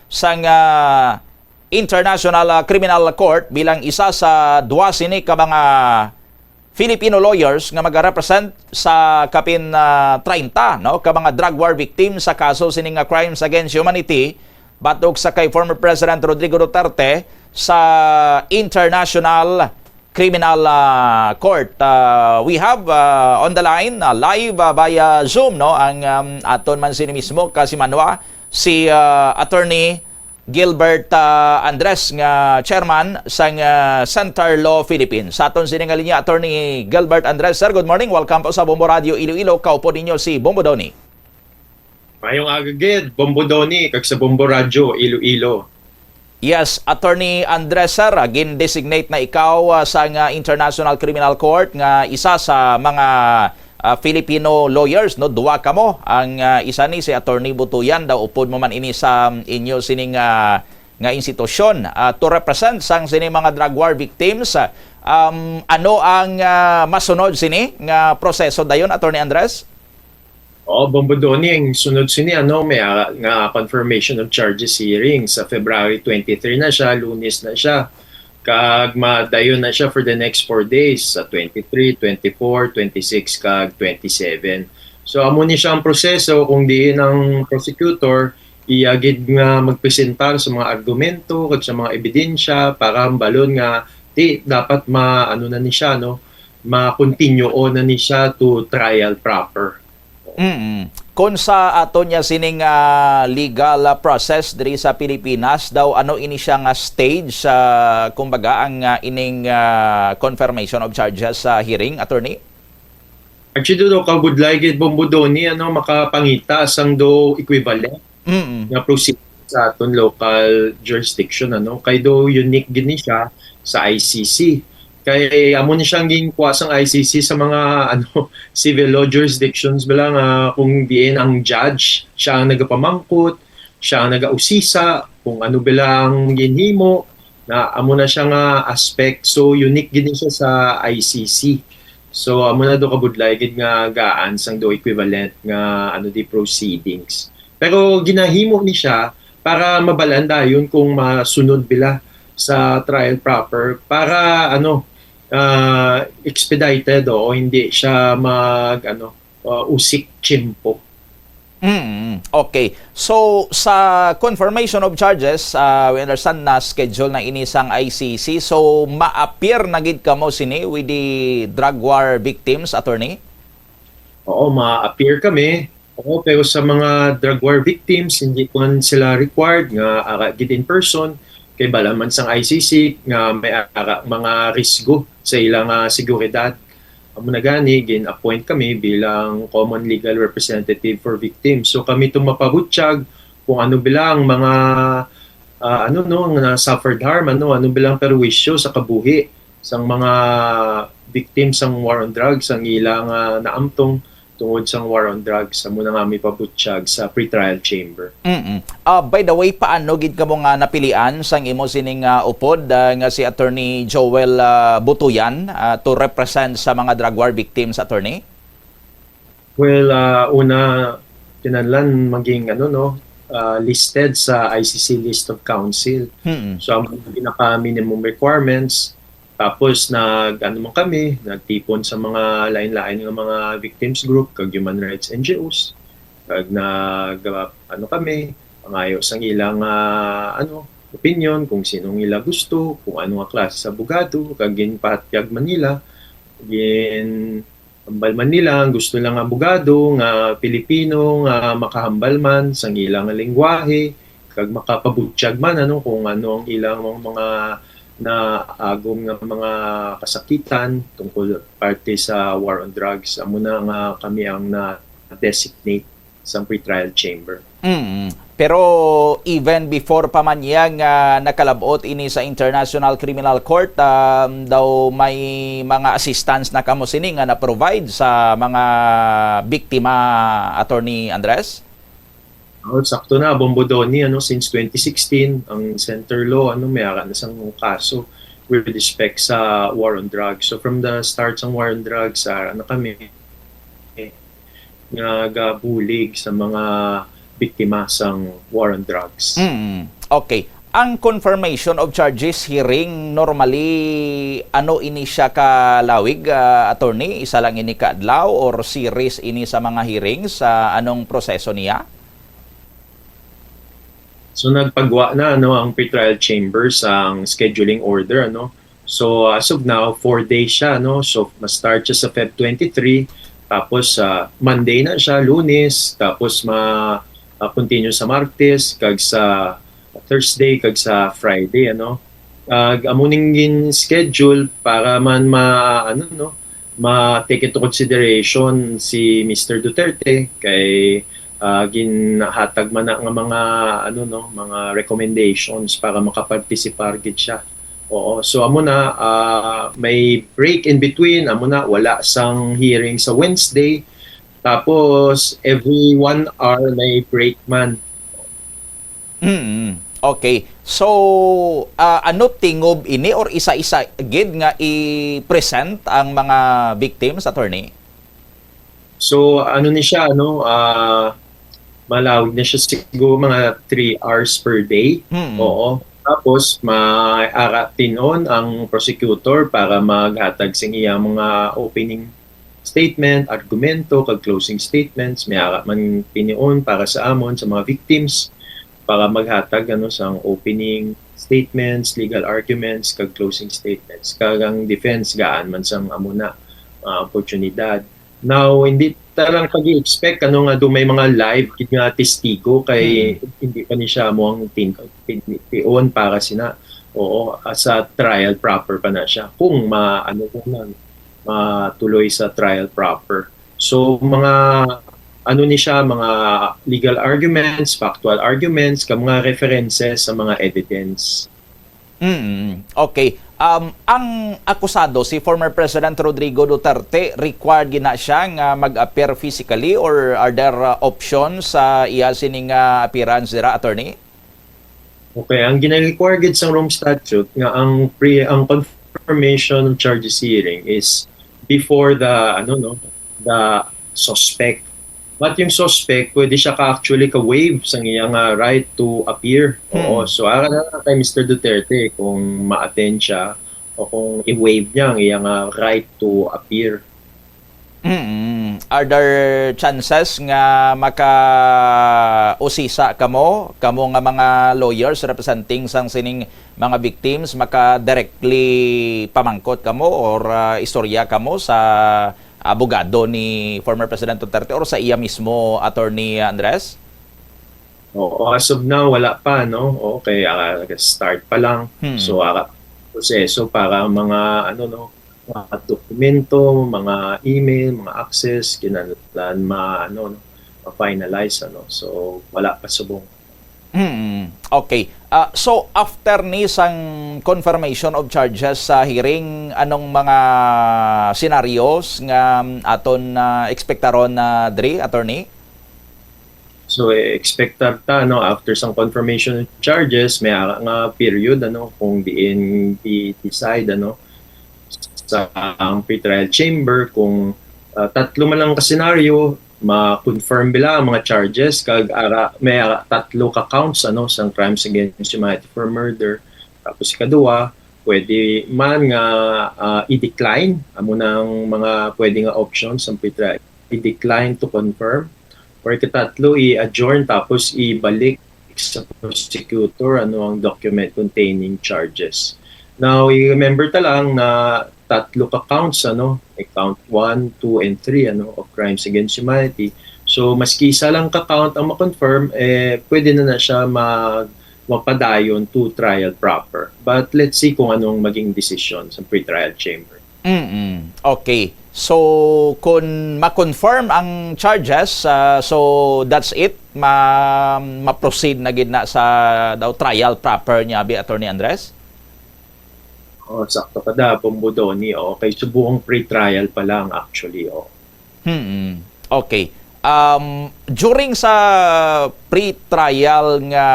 sang International Criminal Court bilang isa sa duwa sini ka mga Filipino lawyers nga mag-represent sa kapin 30 no ka mga drug war victims sa kaso sining crimes against humanity batok sa kay former President Rodrigo Duterte sa International Criminal Court. We have on the line live via Zoom no ang aton man sini mismo kasi manwa si Attorney Gilbert Andres nga chairman sang Center Law Philippines. Sa aton sini nga linya Attorney Gilbert Andres. Sir, good morning. Welcome po sa Bombo Radio Iloilo. Kaupo ninyo si Bombo Doni. Mayong agagid, Bombo Doni, kag sa Bombo Radio Iloilo. Yes, Attorney Andres, sir, again designate na ikaw sa International Criminal Court nga isa sa mga Filipino lawyers, no? Duwa ka mo. Ang isa ni si Attorney Butuyan, daw upod mo man ini sa inyo sining nga institusyon to represent sang sining mga drug war victims. Ano ang masunod sini nga proseso dayon, Attorney Andres? Bombo Doni, ang sunod sini may nga confirmation of charges hearing sa February 23 na siya, Lunes na siya. Kag madayon na siya for the next 4 days sa 23, 24, 26 kag 27. So amo ni siya ang proseso kung diin ang prosecutor iagid nga magpresentar sa mga argumento kag sa mga ebidensya para balon nga dapat na ni siya ma-continue na ni siya to trial proper. Kung sa ato niya sining legal process diri sa Pilipinas daw ano ini siya nga stage sa kumbaga ang ining confirmation of charges sa hearing, attorney? Actually do kabudlay gid Bombo Doni makapangita sang do equivalent nga proceed sa aton local jurisdiction kay do unique gid ni siya sa ICC. Kay amo ni siyang ginkuha sang ICC sa mga civil law jurisdictions bilang kung diin ang judge siya ang nagapamangkot, siya ang nagausisa kung ano bilang ginhimo na amo na siya nga aspect, so unique gid siya sa ICC. So amo na do kabudlay gid nga gaan sang do equivalent nga di proceedings. Pero ginahimo ni siya para mabalan dayon kung masunod bila sa trial proper para expedited o hindi siya usik chimpo. Okay. So sa confirmation of charges, we understand na schedule na inisang ICC. So ma-appear na gid kamo sini with the drug war victims, attorney? Oo, ma-appear kami. Oo, pero sa mga drug war victims hindi ko sila required nga gid in person. Kay balaman sang ICC nga may mga risgo sa ilang seguridad. Amo na gani gin-appoint kami bilang common legal representative for victims. So kami tumapabutsyag kung ano bilang mga suffered harm, ano bilang perwisyo sa kabuhi sang mga victims sang war on drugs ang ilang naamtong tungod sa war on drugs. Amo na nga may pabutsyag sa pretrial chamber. By the way, paano gid kamo nga napilian sang imo sining upod nga si Attorney Joel Butuyan to represent sa mga drug war victims, attorney? Well, una kinahanglan maging listed sa ICC list of counsel. So ang pinaka minimum requirements. Tapos nagtipon sa mga lain-lain ng mga victims group kag human rights NGOs. Kag kami pangayo sang ilang opinion kung sinong ila gusto, kung ano nga klase sa abogado, kag ginpahatyag man nila, hambal man nila ang gusto lang abogado nga Pilipino nga makahambal man sang ilang lengguwahe, kag makapabutsyag man kung ano ang ilang mga na agong ng mga kasakitan tungkol parte sa war on drugs. Amo na nga kami ang na-designate sa pretrial chamber. Pero even before pa man yang nakalabot ini sa International Criminal Court, daw may mga assistance na kamo sini nga na-provide sa mga biktima, Attorney Andres? Sakto na, Bombo Doni, since 2016, ang Center Law, may na sang kaso with respect sa war on drugs. So from the start sa war on drugs, kami nagabulig sa mga biktima sang war on drugs. Okay. Ang confirmation of charges hearing normally ano ini siya kalawig, attorney? Isa lang ini kaadlaw or series ini sa mga hearings? Anong proseso niya? So nagpagawa na ang pretrial chambers ang scheduling order So as of now 4 days siya So ma-start siya sa Feb 23, tapos Monday na siya, Lunes, tapos continue sa Martes, kag sa Thursday, kag sa Friday amuning gin schedule para man ma-take into consideration si Mr. Duterte kay ginhatag man na nga mga mga recommendations para makaparticipar gid siya. Oo, so amo na may break in between, amo na wala sang hearing sa Wednesday, tapos every 1 hour may break man. Okay. So, ano tingob ini or isa-isa gid nga i-present ang mga victims, attorney? So, ano ni siya, malawig na siya siguro mga 3 hours per day. Oo. Tapos, maaratin ang prosecutor para maghatag sing iya mga opening statement, argumento, kag closing statements. May ara man pinion para sa amon, sa mga victims, para maghatag sang opening statements, legal arguments, kag closing statements. Kagang defense gaan man sang amuna oportunidad. Now, hindi tarang pag-i-expect nga may mga live nga testigo kay hindi pa ni siya mo ang pion para sina sa trial proper pa na siya kung matuloy sa trial proper. So mga ni siya, mga legal arguments, factual arguments, mga references sa mga evidence. Okay. Ang akusado, si former President Rodrigo Duterte, required gina siya nga mag-appear physically or are there options sa iya sining appearance dira, attorney? Okay, ang gina-require gid sa Rome Statute nga ang confirmation of charges hearing is before the the suspect. But yung suspect, pwede siya actually ka-waive sa iyang right to appear. Oo. So, ara na kay Mr. Duterte kung ma-attend siya o kung i-waive niya ang iyang right to appear. Are there chances nga maka-usisa kamo nga mga lawyers representing sang sining mga victims, maka-directly pamangkot kamo or istorya kamo sa abogado ni former President Duterte or sa iya mismo, Attorney Andres? Oo, as of now, wala pa, Okay, start pa lang. So, proseso para mga, mga dokumento, mga email, mga access, kinalalan, ma-finalize, So, wala pa subong. Okay. So, after ni sang confirmation of charges sa hearing, anong mga scenarios nga aton ekspektaron na diri, attorney? So, expected ta, after sang confirmation of charges, may nga period, kung diin i-decide, sa ang pretrial chamber, kung tatlo man lang ka scenario, ma-confirm bila ang mga charges kag may 3 ka counts sang crimes against humanity for murder, tapos kadua pwede man nga i-decline amo nang mga pwede nga options ang pretrial, i-decline to confirm, or katatlo i-adjourn tapos ibalik sa prosecutor ang document containing charges. Now, i-remember ta lang na 3 ka counts, count 1, 2, and 3 of crimes against humanity. So, maski isa lang ka count ang ma-confirm, pwede na siya mapadayon to trial proper. But let's see kung anong maging decision sa pre-trial chamber. Okay. So, kung ma-confirm ang charges, so that's it, ma-proceed na gid na sa trial proper niya, Attorney Andres? Sakto ka da, Bombodoni. Okay, so buong pre-trial pa lang actually. Okay. During sa pre-trial nga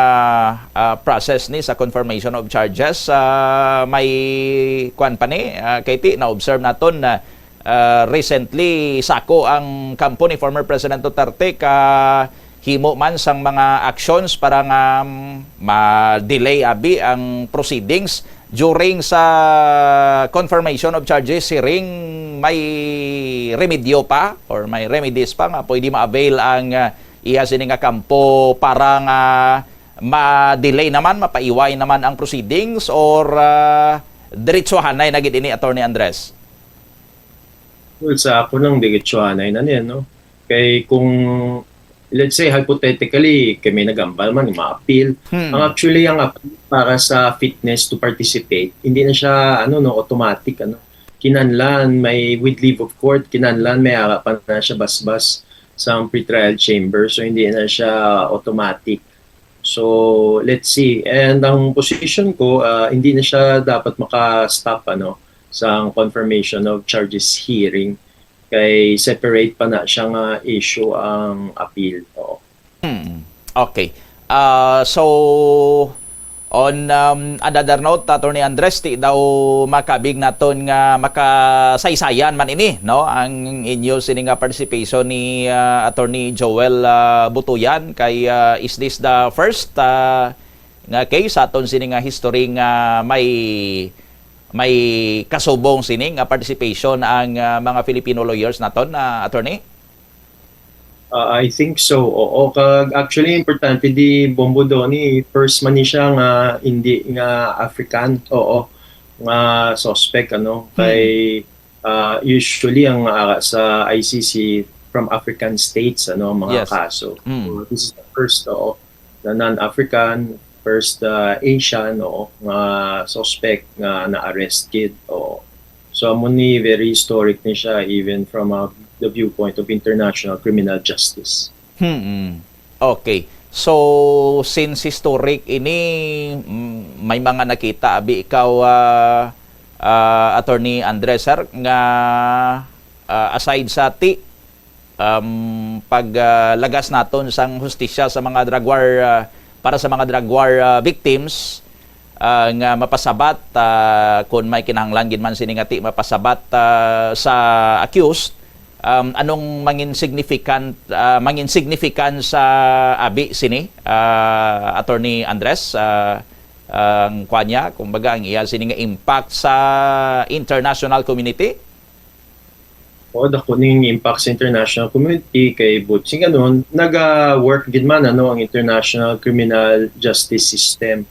process ni sa confirmation of charges, may kwan pa ni, Katie, na-observe naton na recently sako ang kampo ni former President Duterte ka himo man sang mga actions para nga ma-delay abi ang proceedings during sa confirmation of charges hearing. May remedyo pa or may remedies pa nga pwede ma-avail ang iya sini nga kampo para nga ma-delay naman, mapaiway naman ang proceedings or diretsuhan na nagid ini Attorney Andres? Well, sa ako lang diretsuhanay na niyan, no? Kay kung let's say hypothetically kami nagambal man ma-appeal. Ang actually ang appeal para sa fitness to participate, hindi na siya automatic Kinanlan may with leave of court, kinanlan may harapan na siya basbas sa pretrial chamber, so hindi na siya automatic. So let's see. And ang position ko, hindi na siya dapat maka-stop sa confirmation of charges hearing. Kay separate pa na siyang issue ang appeal. Okay. So on another note, Attorney Andres, ti daw makabig naton nga makasaysayan man ini, no? Ang inyo sini nga participation ni Attorney Joel Butuyan kay is this the first nga case aton sini nga history nga may kasubong sini nga participation ang mga Filipino lawyers naton, Attorney? I think so. Oo, actually importante di Bombo Doni first man ni siya nga hindi nga African. Oo. Nga suspect kay usually ang sa ICC from African states mga Yes. kaso. So, this is the first na non-African, first Asian nga suspect nga na-arrest kid. So amo ni very historic ni siya even from the viewpoint of international criminal justice. Okay. So since historic ini may mga nakita abi ikaw Attorney Andres sir nga aside sa paglagas naton sang hustisya sa mga drug war para sa mga drug war victims nga mapasabat kung may kinahanglan gid man sini nga mapasabat sa accused, anong mangin significant sa abi sini Attorney Andres ang kwanya kumbaga ang iya sini nga impact sa international community? Dako ning impact sa international community kay butsing naga-work gid man ang international criminal justice system.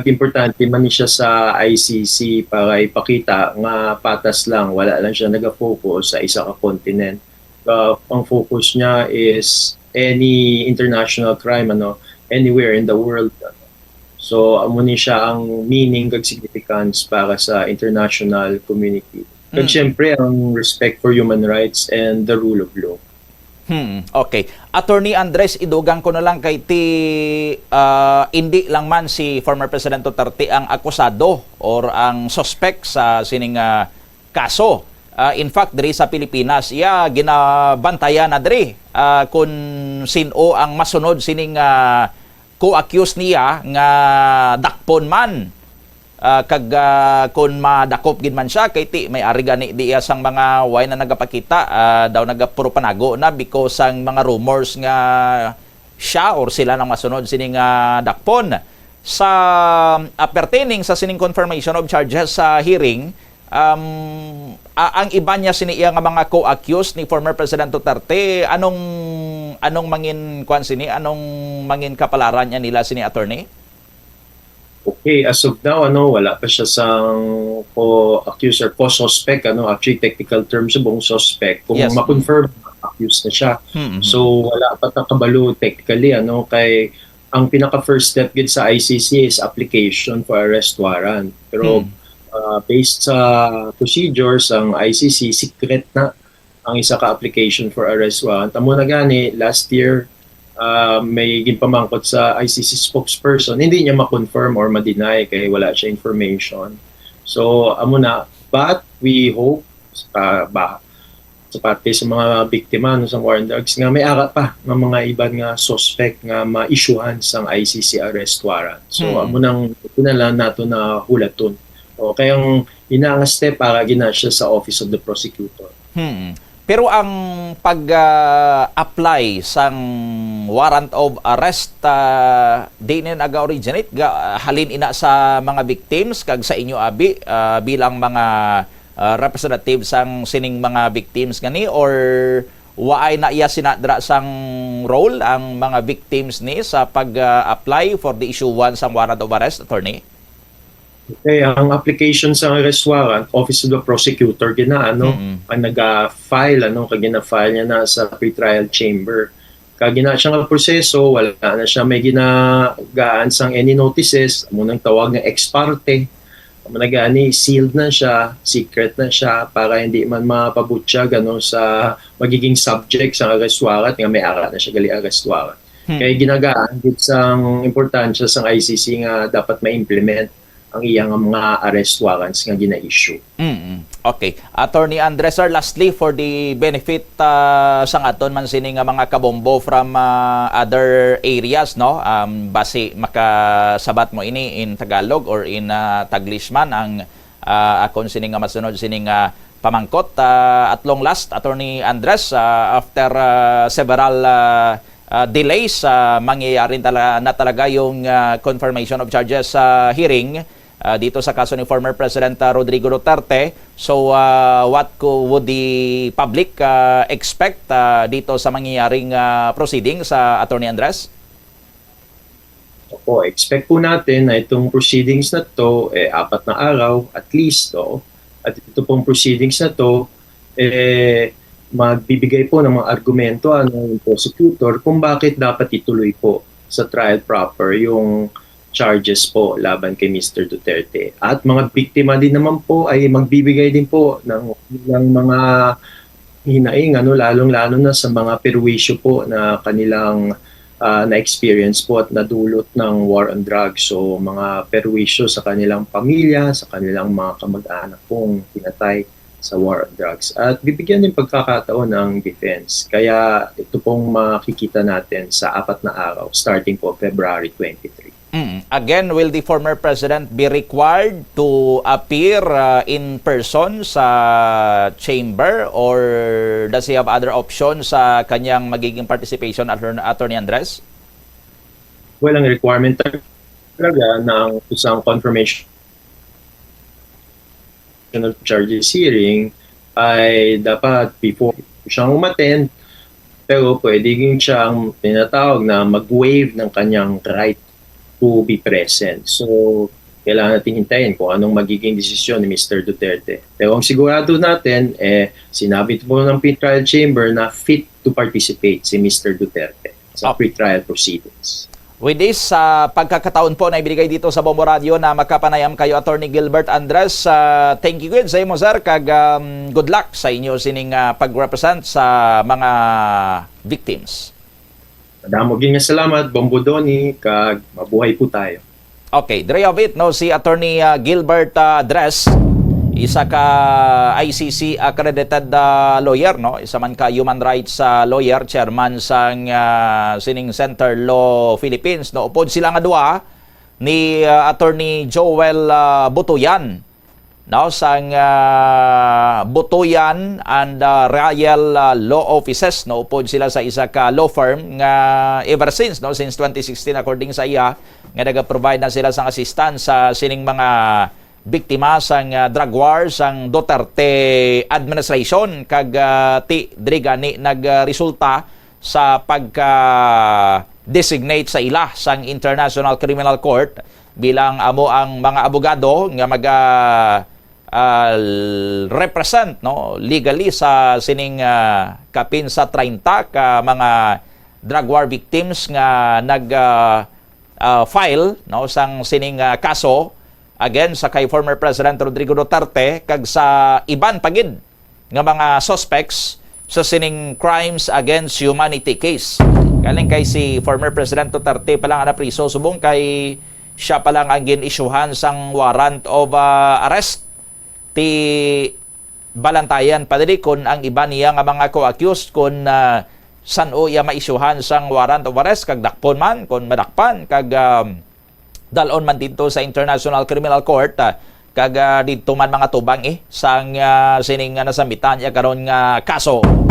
Importante man ni siya sa ICC para ipakita nga patas lang, wala lang siya naga-focus sa isa ka continent. Ang focus niya is any international crime anywhere in the world. So amo ni siya ang meaning kag significance para sa international community. Kag syempre ang respect for human rights and the rule of law. Okay. Attorney Andres, idugang ko na lang kay hindi lang man si former President Duterte ang akusado or ang suspect sa sining kaso. In fact, diri sa Pilipinas, ginabantayan na diri kung sino ang masunod sining co-accused niya nga dakpon man. Kung madakop gid man siya kay may ari gani diya sang mga way na nagapakita daw nagapuro panago na because ang mga rumors nga siya or sila nang masunod sining dakpon sa pertaining sa sining confirmation of charges sa hearing. Ang iba niya siniya nga mga co-accused ni former President Duterte, anong mangin mangin kapalaran niya nila sini Attorney? Okay, as of now, wala pa siya sang co-accuser, co-suspect, actually technical term siya buong suspect. Kung Yes. ma-confirm, accused na siya. So, wala pa takabalo technically, kay ang pinaka-first step gid sa ICC is application for arrest warrant. Pero based sa procedures, ang ICC, secret na ang isa ka application for arrest warrant. Amo na gani, last year, may ginpamangkot sa ICC spokesperson, hindi niya ma-confirm or ma-deny kaya wala siya information. So, amo na. But we hope, sa pati sa mga biktima sa war on drugs, nga may ara pa ng mga iban nga suspect nga ma-issuehan sa ICC arrest warrant. So, amo nang pinalan nato na hulaton. O, kaya ang inanga step para gina siya sa Office of the Prosecutor. Pero ang pag-apply sang warrant of arrest di na naga-originate halin ina sa mga victims kag sa inyo abi bilang mga representative sang sining mga victims gani, or waay na iya sinadra sang role ang mga victims ni sa pag-apply for the issuance sang warrant of arrest, attorney? Okay, ang application sa arrest warrant, Office of the Prosecutor, ang nag-file, kag gina-file niya na sa pretrial chamber. Kag gina siya nga proseso, wala na siya may ginagaan sang any notices, munang tawag ng ex parte, managani sealed na siya, secret na siya, para hindi man mapabutyag sa magiging subject sa arrest warrant, nga may ara na siya gali arrest warrant. Kaya ginagaan, sang importansya sang ICC nga dapat ma-implement ang iyang mga arrest warrants nga gina-issue. Okay. Attorney Andres, sir, lastly, for the benefit sang aton man sini nga mga kabombo from other areas, no? Base makasabat mo ini in Tagalog or in Taglish man ang akon sini nga masunod sini nga pamangkot. At long last, Attorney Andres, after several delays, mangyayari na talaga yung confirmation of charges hearing dito sa kaso ni former President Rodrigo Duterte. So what would the public expect dito sa mangyayaring proceedings, Attorney Andres? Opo, expect po natin na itong proceedings na to 4 na araw at least, at ito pong proceedings na to magbibigay po ng mga argumento yung prosecutor kung bakit dapat ituloy po sa trial proper yung charges po laban kay Mr. Duterte. At mga biktima din naman po ay magbibigay din po ng mga hinaing, lalong-lalo na sa mga perwisyo po na kanilang na-experience po at nadulot ng war on drugs. So mga perwisyo sa kanilang pamilya, sa kanilang mga kamag-anak pong pinatay sa war on drugs. At bibigyan din pagkakataon ng defense. Kaya ito pong makikita natin sa 4 na araw starting po February 23. Again, will the former president be required to appear in person sa chamber, or does he have other options sa kanyang magiging participation, Attorney Andres? Well, ang requirement talaga ng isang confirmation of charges hearing ay dapat before siyang umattend, pero pwede siyang tinatawag na mag-waive ng kanyang right to be present. So, kailangan natin hintayin kung anong magiging desisyon ni Mr. Duterte. Pero ang sigurado natin, sinabi po ng pretrial chamber na fit to participate si Mr. Duterte sa pretrial proceedings. With this, pagkakataon po na ibigay dito sa Bombo Radio na makapanayam kayo, Attorney Gilbert Andres, thank you good sa imo, sir, kag good luck sa inyo sining pag-represent sa mga victims. Madamogin nga salamat, Bombo Doni, kag mabuhay po tayo. Okay, there you have it, no? Si Attorney Gilbert Andres, isa ka ICC accredited lawyer, no? Isa man ka human rights lawyer, chairman sang Sining Center Law Philippines, no? Upod sila nga duha ni Attorney Joel Butuyan, no? Sang Butuyan and Royal Law Offices, no? Upod sila sa isa ka law firm nga ever since, no? Since 2016 according sa iya, nga naga-provide na sila sang assistance sa sining mga biktima sang drug war sang Duterte administration, kag ti drigani nagresulta sa pagka designate sa ila sang International Criminal Court bilang amo ang mga abogado nga mag represent, no, legally sa sining kapin sa 30 ka mga drug war victims nga nag file, no, sang sining kaso again sa kay former President Rodrigo Duterte kag sa iban pagid nga mga suspects sa sining crimes against humanity case. Galing kay si former President Duterte pa lang na priso, subong kay siya pa lang ang gin-issuehan sang warrant of arrest. Ti balantayan pa dili kon ang iba niya nga mga co-accused kon san o iya ma-issuehan sang warrant of arrest, kag dakpon man kon madakpan, kag dalon man dito sa International Criminal Court kag didto man mga tubang sang sining nga nasambitan niya karon nga kaso.